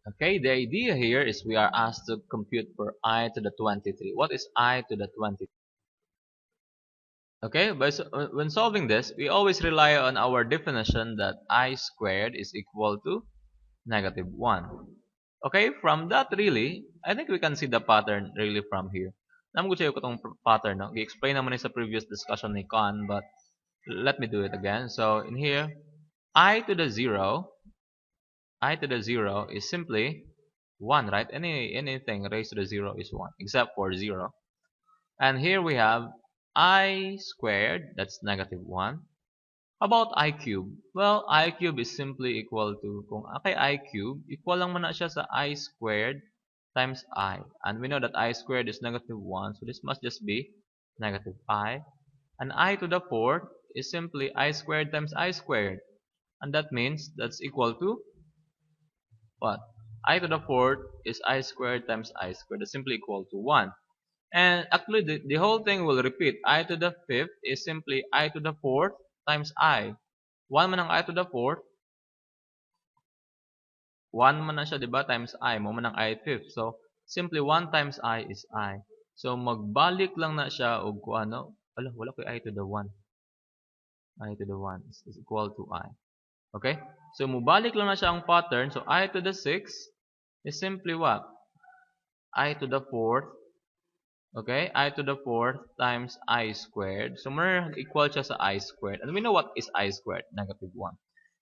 Okay, the idea here is we are asked to compute for I to the 23. What is I to the 23? Okay, when solving this, we always rely on our definition that I squared is equal to negative 1. Okay, from that really, I think we can see the pattern really from here. Naman ko ko itong pattern, no? I-explain naman sa previous discussion ni Con, but let me do it again. So, in here, I to the 0 is simply 1, right? Anything raised to the 0 is 1, except for 0. And here we have I squared, that's negative 1. How about I cube? Well, I cube is simply equal to, kung kay I cube, equal lang man na siya sa I squared times I. And we know that I squared is negative 1, so this must just be negative I. And I to the 4th is simply I squared times I squared. And that means that's equal to what? I to the 4th is I squared times I squared. That's simply equal to 1. And actually, the whole thing will repeat. I to the 5th is simply I to the 4th times I. 1 man ang I to the 4th. 1 man na siya, di ba? Times I. Mo man ang I 5th. So, simply 1 times I is I. So, magbalik lang na siya o kung ano. Wala ko I to the 1. I to the 1 is equal to I. Okay? So, mubalik lang na siya ang pattern. So, I to the 6th is simply what? I to the 4th. Okay? I to the 4th times I squared. So, equal siya sa I squared. And we know what is I squared? Negative 1.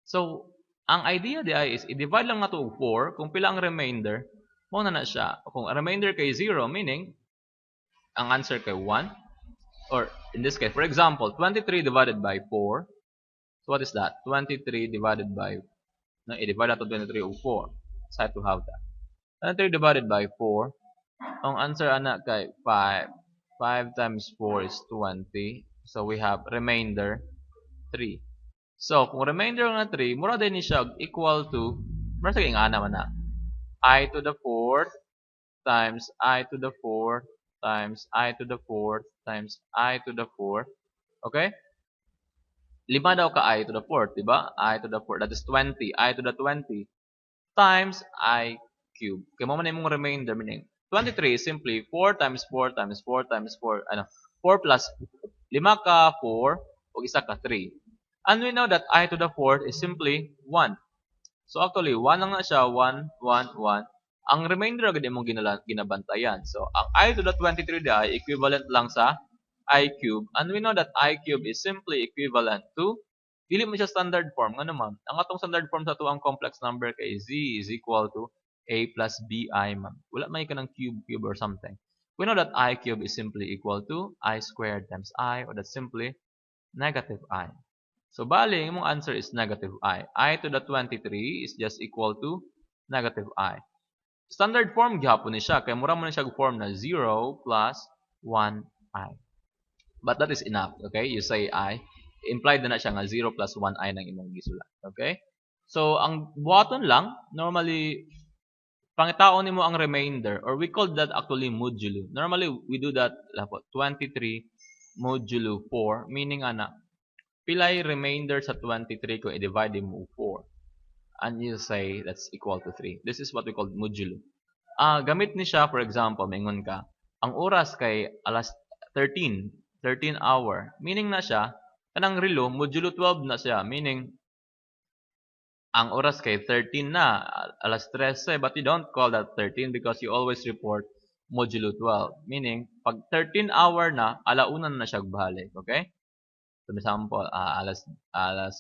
So, ang idea di ay is, i-divide lang na ito 4. Kung pila ang remainder, muna na siya. Kung ang remainder kay 0, meaning, ang answer kay 1. Or, in this case, for example, 23 divided by 4. So, what is that? 23 divided by, no, i-divide natin 23 o 4. So, I have to have that. 23 divided by 4. Ang answer anak kay 5. 5 times 4 is 20. So, we have remainder 3. So, kung remainder nga 3, mura din ni siya equal to, mura sa ana man na, I to the 4th times I to the 4th times I to the 4th times I to the 4th. Okay? 5 daw ka I to the 4th, di ba? I to the 4th, that is 20. I to the 20 times I cube. Kaya mo man yung remainder, meaning 23 is simply 4 times 4 times 4 times 4, 4 plus 5 ka 4, o isa ka 3. And we know that I to the 4th is simply 1. So actually, 1 lang na siya, 1, 1, 1. Ang remainder agad mong ginabantayan. So, ang I to the 23 ay equivalent lang sa I cube. And we know that I cube is simply equivalent to, dili mo siya standard form. Nga naman, ang atong standard form sa ang complex number kay Z is equal to A plus BI, ma'am. Wala may ka ng cube or something. We know that I cube is simply equal to I squared times I, or that's simply negative I. So, bali, yung answer is negative I. I to the 23 is just equal to negative I. Standard form gihapon ni siya. Kaya mura mo na siya form na 0 plus 1I. But that is enough. Okay? You say I. Implied na siya nga 0 plus 1I ng imong gisulat. Okay? So, ang buhaton lang, normally, pangitaon nimo ang remainder, or we call that actually modulo. Normally, we do that 23 modulo 4, meaning pilay remainder sa 23 kung i-divide mo 4. And you say that's equal to 3. This is what we call modulo. Gamit ni siya, for example, maingon ka, ang oras kay alas 13 hour. Meaning na siya, kanang relo, modulo 12 na siya. Meaning, ang oras kay 13 na, alas 13. But you don't call that 13 because you always report modulo 12. Meaning, pag 13 hour na, alauna na siya balik. Okay? For example, alas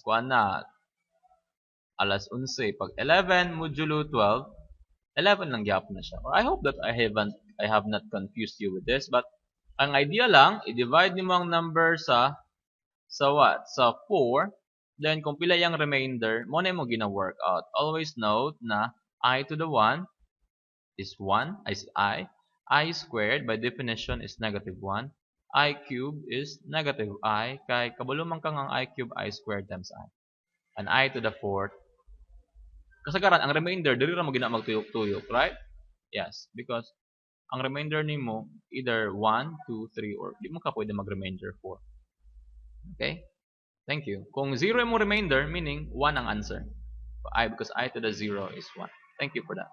1 na, alas 11. Pag 11 modulo 12, 11 lang gyapon na siya. Or I hope that I have not confused you with this, but ang idea lang, i-divide mo ang number sa what? Sa 4. Then kung pila yung remainder, mo na mo gina-work out. Always note na I to the 1 is 1, is I. I squared by definition is negative 1. I cube is negative I, kay kabalo man kang ang I cube I squared times I. And I to the 4th. Kasagaran, ang remainder, dili ra mo gina magtuyok-tuyok, right? Yes, because ang remainder nimo either 1, 2, 3, or di mo ka pwede mag-remainder 4. Okay? Thank you. Kung 0 mo remainder, meaning 1 ang answer. Because I to the 0 is 1. Thank you for that.